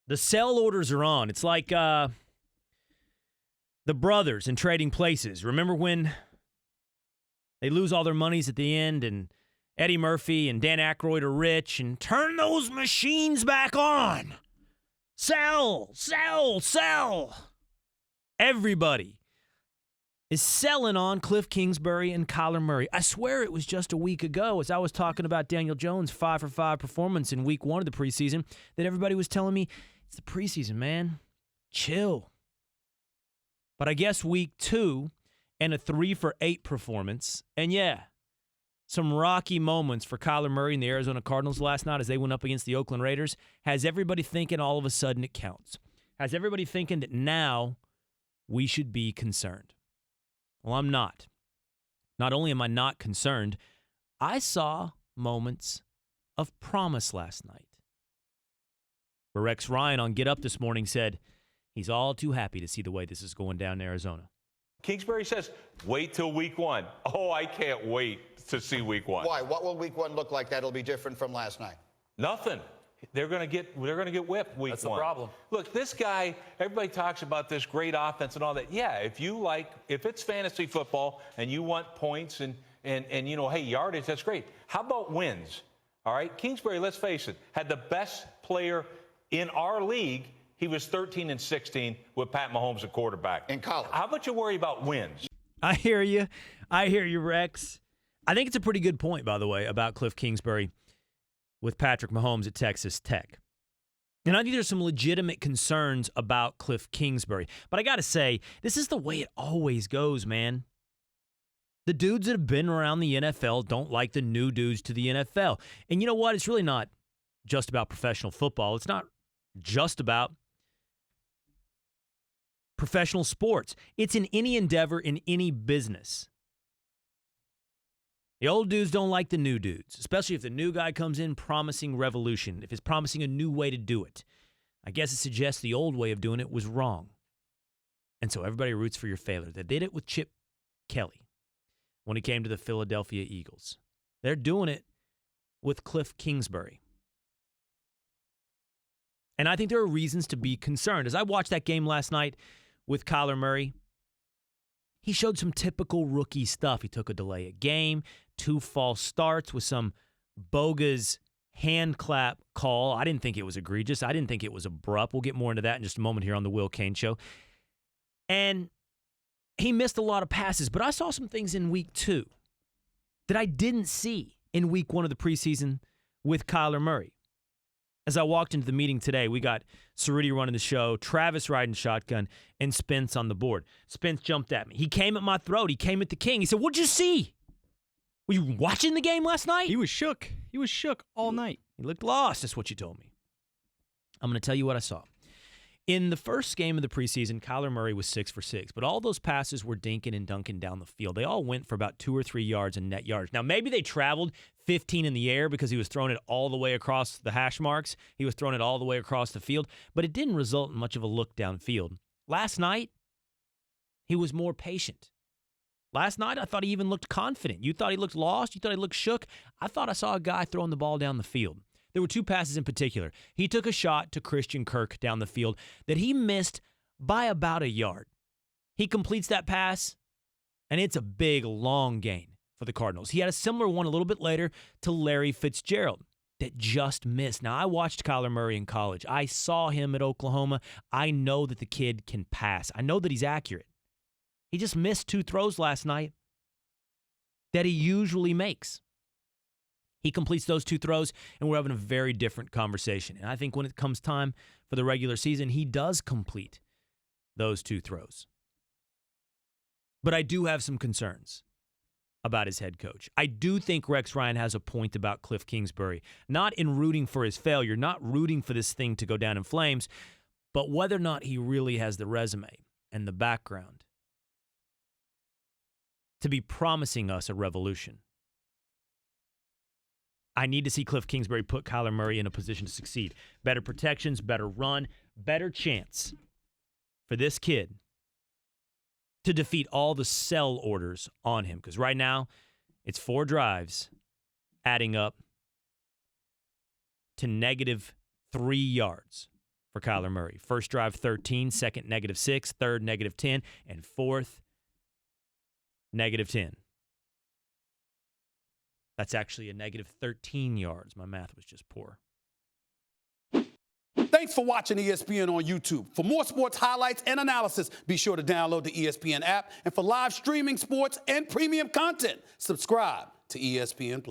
The sell orders are on. It's like the brothers in Trading Places. Remember when they lose all their monies at the end and Eddie Murphy and Dan Aykroyd are rich and turn those machines back on. Sell, sell, sell. Everybody is selling on Kliff Kingsbury and Kyler Murray. I swear it was just a week ago as I was talking about Daniel Jones' 5-for-5 performance in week 1 of the preseason that everybody was telling me, it's the preseason, man. Chill. But I guess week 2 and a 3-for-8 performance, and yeah, some rocky moments for Kyler Murray and the Arizona Cardinals last night as they went up against the Oakland Raiders, has everybody thinking all of a sudden it counts. Has everybody thinking that now we should be concerned. Well, I'm not. Not only am I not concerned, I saw moments of promise last night. Where Rex Ryan on Get Up this morning said he's all too happy to see the way this is going down in Arizona. Kingsbury says, wait till week 1. Oh, I can't wait to see week 1. Why? What will week 1 look like that'll be different from last night? Nothing. They're going to get whipped week 1. That's the problem. Look, this guy, everybody talks about this great offense and all that. Yeah, if it's fantasy football and you want points and hey, yardage, that's great. How about wins? All right, Kingsbury, let's face it, had the best player in our league. He was 13-16 with Pat Mahomes at quarterback. In college. How about you worry about wins? I hear you, Rex. I think it's a pretty good point, by the way, about Kliff Kingsbury with Patrick Mahomes at Texas Tech. And I think there's some legitimate concerns about Kliff Kingsbury. But I got to say, this is the way it always goes, man. The dudes that have been around the NFL don't like the new dudes to the NFL. And you know what? It's really not just about professional football. It's not just about professional sports. It's in any endeavor, in any business. The old dudes don't like the new dudes, especially if the new guy comes in promising revolution, if it's promising a new way to do it. I guess it suggests the old way of doing it was wrong. And so everybody roots for your failure. They did it with Chip Kelly when he came to the Philadelphia Eagles. They're doing it with Kliff Kingsbury. And I think there are reasons to be concerned. As I watched that game last night with Kyler Murray, he showed some typical rookie stuff. He took a delay of game, 2 false starts with some bogus hand clap call. I didn't think it was egregious. I didn't think it was abrupt. We'll get more into that in just a moment here on the Will Cain Show. And he missed a lot of passes, but I saw some things in week 2 that I didn't see in week 1 of the preseason with Kyler Murray. As I walked into the meeting today, we got Cerruti running the show, Travis riding shotgun, and Spence on the board. Spence jumped at me. He came at my throat. He came at the king. He said, "What'd you see? Were you watching the game last night?" He was shook. He was shook all night. He looked lost. That's what you told me. I'm going to tell you what I saw. In the first game of the preseason, Kyler Murray was 6 for 6, but all those passes were dinking and dunking down the field. They all went for about 2 or 3 yards in net yards. Now, maybe they traveled 15 in the air because he was throwing it all the way across the hash marks. He was throwing it all the way across the field, but it didn't result in much of a look downfield. Last night, he was more patient. Last night, I thought he even looked confident. You thought he looked lost? You thought he looked shook? I thought I saw a guy throwing the ball down the field. There were 2 passes in particular. He took a shot to Christian Kirk down the field that he missed by about a yard. He completes that pass, and it's a big, long gain for the Cardinals. He had a similar one a little bit later to Larry Fitzgerald that just missed. Now, I watched Kyler Murray in college. I saw him at Oklahoma. I know that the kid can pass. I know that he's accurate. He just missed 2 throws last night that he usually makes. He completes those 2 throws, and we're having a very different conversation. And I think when it comes time for the regular season, he does complete those 2 throws. But I do have some concerns about his head coach. I do think Rex Ryan has a point about Kliff Kingsbury, not in rooting for his failure, not rooting for this thing to go down in flames, but whether or not he really has the resume and the background to be promising us a revolution. I need to see Kliff Kingsbury put Kyler Murray in a position to succeed. Better protections, better run, better chance for this kid to defeat all the sell orders on him. Because right now, it's 4 drives adding up to -3 yards for Kyler Murray. First drive, 13. Second, -6. Third, -10. And fourth, -10. That's actually a -13 yards. My math was just poor. Thanks for watching ESPN on YouTube. For more sports highlights and analysis, be sure to download the ESPN app. And for live streaming sports and premium content, subscribe to ESPN+.